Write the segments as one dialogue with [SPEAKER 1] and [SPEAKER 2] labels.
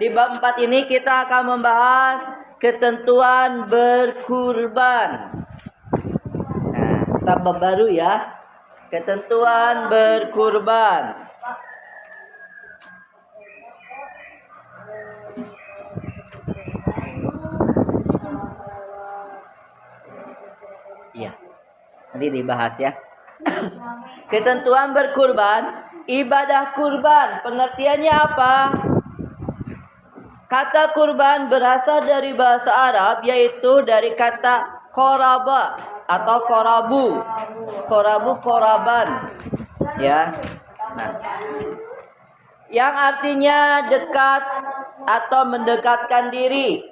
[SPEAKER 1] Di bab 4 ini kita akan membahas ketentuan berkurban. Nah, tambah baru ya. Ketentuan berkurban. Iya. Nanti dibahas ya. Ketentuan berkurban, ibadah kurban. Pengertiannya apa? Kata kurban berasal dari bahasa Arab, yaitu dari kata koraba atau korabu. Koraban. Ya. Nah, yang artinya dekat atau mendekatkan diri.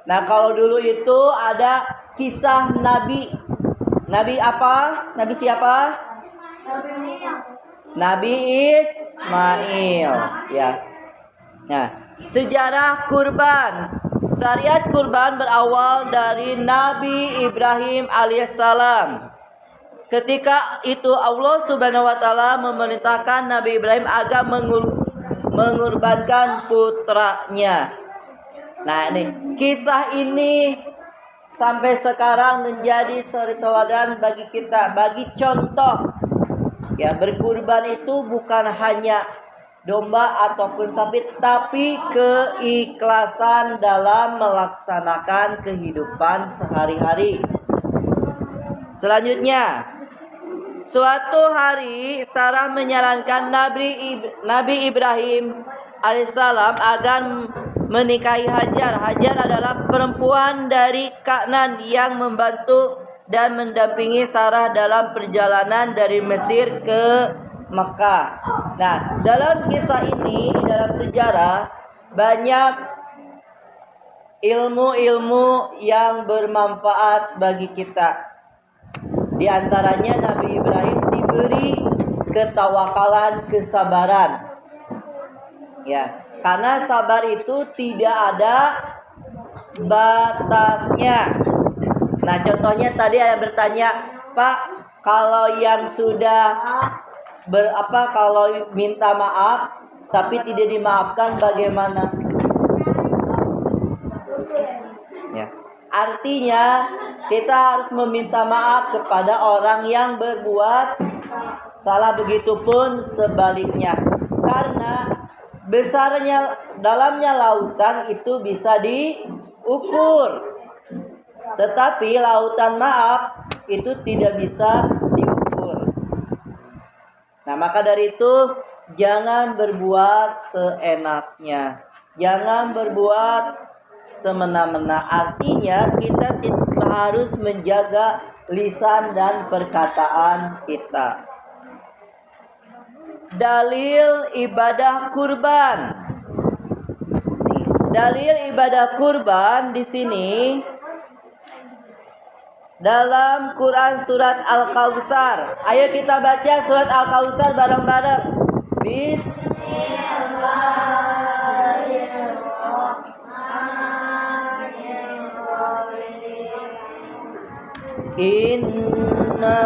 [SPEAKER 1] Nah, kalau dulu itu ada kisah Nabi. Nabi apa? Nabi siapa? Nabi Ismail. Ya. Nah, sejarah kurban. Syariat kurban berawal dari Nabi Ibrahim alaihissalam. Ketika itu Allah Subhanahu wa taala memerintahkan Nabi Ibrahim agar mengorbankan putranya. Nah, ini kisah ini sampai sekarang menjadi suri teladan bagi kita, bagi contoh. Ya, berkurban itu bukan hanya domba ataupun sapi, tapi keikhlasan dalam melaksanakan kehidupan sehari-hari. Selanjutnya, suatu hari Sarah menyarankan Nabi Ibrahim alaihissalam agar menikahi Hajar. Hajar adalah perempuan dari Kan'an yang membantu dan mendampingi Sarah dalam perjalanan dari Mesir ke Mekah. Nah, dalam kisah ini, dalam sejarah, banyak ilmu-ilmu yang bermanfaat bagi kita. Di antaranya Nabi Ibrahim diberi ketawakalan, kesabaran. Ya, karena sabar itu tidak ada batasnya. Nah, contohnya tadi ada bertanya, Pak, kalau yang sudah kalau minta maaf tapi tidak dimaafkan bagaimana? Ya. Artinya kita harus meminta maaf kepada orang yang berbuat salah, begitupun sebaliknya. Karena besarnya dalamnya lautan itu bisa diukur. Tetapi lautan maaf itu tidak bisa diukur. Nah, maka dari itu jangan berbuat seenaknya. Jangan berbuat semena-mena. Artinya kita harus menjaga lisan dan perkataan kita. Dalil ibadah kurban. Dalil ibadah kurban di sini dalam Quran surat Al-Kautsar. Ayo kita baca surat Al-Kautsar bareng-bareng. Inna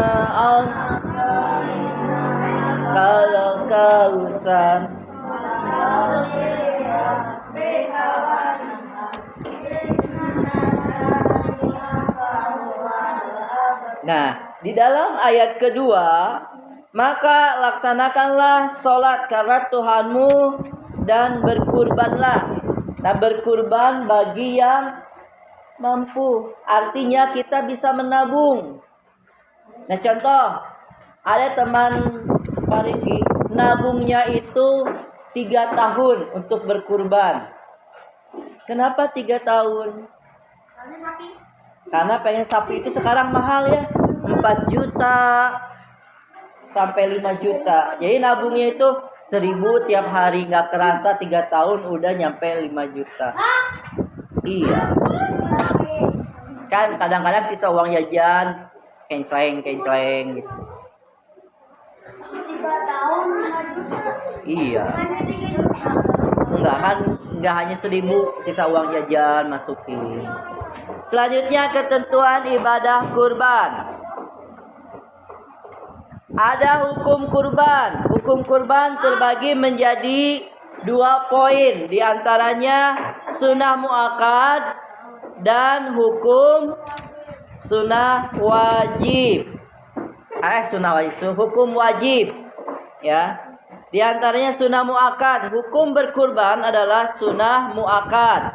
[SPEAKER 1] kalau Kautsar. Nah, di dalam ayat kedua, maka laksanakanlah sholat karena Tuhanmu dan berkurbanlah. Nah, berkurban bagi yang mampu. Artinya kita bisa menabung. Nah, contoh, ada teman Pak Riki, nabungnya itu 3 tahun untuk berkurban. Kenapa 3 tahun? Karena pengen sapi itu sekarang mahal ya, 4 juta sampai 5 juta. Jadi nabungnya itu 1.000 tiap hari, nggak kerasa 3 tahun udah nyampe 5 juta. Iya. Kan kadang-kadang sisa uang jajan kencleng gitu.
[SPEAKER 2] 3 tahun 5 juta.
[SPEAKER 1] Iya. Enggak hanya 1.000 sisa uang jajan masukin. Selanjutnya ketentuan ibadah kurban. Ada hukum kurban. Hukum kurban terbagi menjadi 2 poin, diantaranya sunnah muakkad dan hukum sunnah wajib. Hukum wajib, ya. Di antaranya sunnah muakkad. Hukum berkurban adalah sunnah muakkad,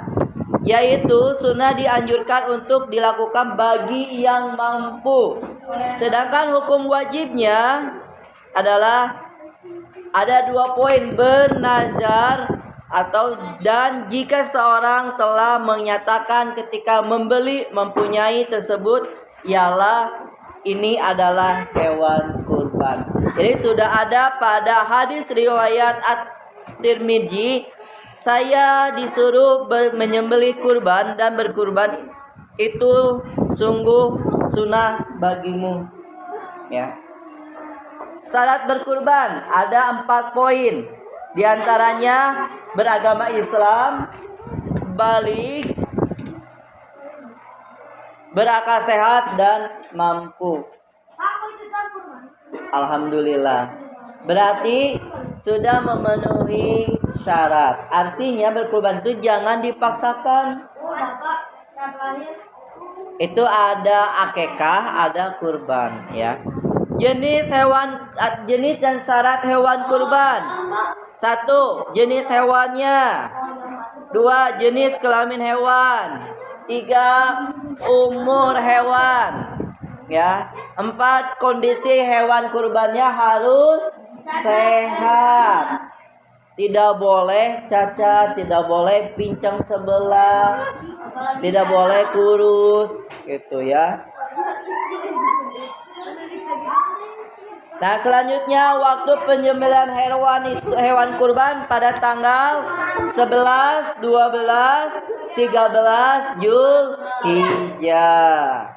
[SPEAKER 1] yaitu sunnah dianjurkan untuk dilakukan bagi yang mampu. Sedangkan hukum wajibnya adalah ada 2 poin, bernazar dan jika seorang telah menyatakan ketika mempunyai tersebut ialah ini adalah hewan kurban. Jadi sudah ada pada hadis riwayat At-Tirmidzi, saya disuruh menyembelih kurban dan berkurban itu sungguh sunnah bagimu. Ya. Syarat berkurban ada 4 poin. Di antaranya beragama Islam, baligh, berakal sehat dan mampu. Alhamdulillah. Berarti sudah memenuhi syarat. Artinya berkurban itu jangan dipaksakan. Itu ada akekah, ada kurban, ya. Jenis dan syarat hewan kurban. 1. Jenis hewannya. 2. Jenis kelamin hewan. 3. Umur hewan. Ya. 4. Kondisi hewan kurbannya harus sehat. Tidak boleh cacat, tidak boleh pincang sebelah, tidak boleh kurus, gitu ya. Nah, selanjutnya waktu penyembelihan hewan kurban pada tanggal 11, 12, 13 Zulhijjah.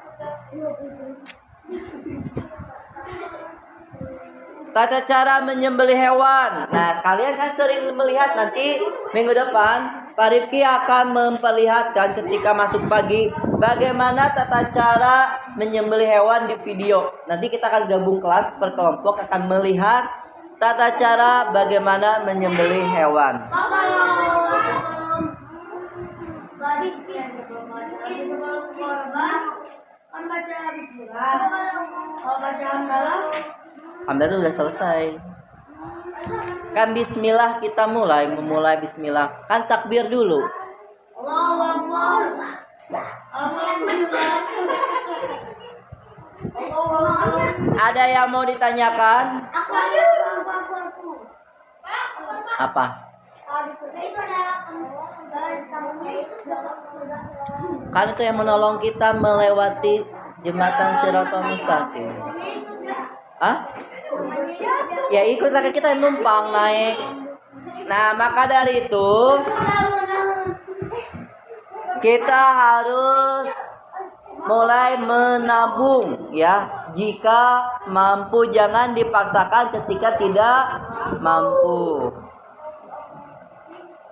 [SPEAKER 1] Tata cara menyembelih hewan. Nah, kalian kan sering melihat, nanti minggu depan Pak Rifki akan memperlihatkan ketika masuk pagi bagaimana tata cara menyembelih hewan di video. Nanti kita akan gabung kelas per kelompok, akan melihat tata cara bagaimana menyembelih hewan. Alhamdulillah itu udah selesai. Kan bismillah kita memulai bismillah. Kan takbir dulu.
[SPEAKER 2] Allahu Akbar. Alhamdulillah.
[SPEAKER 1] Ada yang mau ditanyakan? Apa? Kan itu yang menolong kita melewati jembatan Shiratal Mustaqim. Hah? Ya ikutlah, kita numpang naik. Nah, maka dari itu kita harus mulai menabung, ya. Jika mampu, jangan dipaksakan ketika tidak mampu.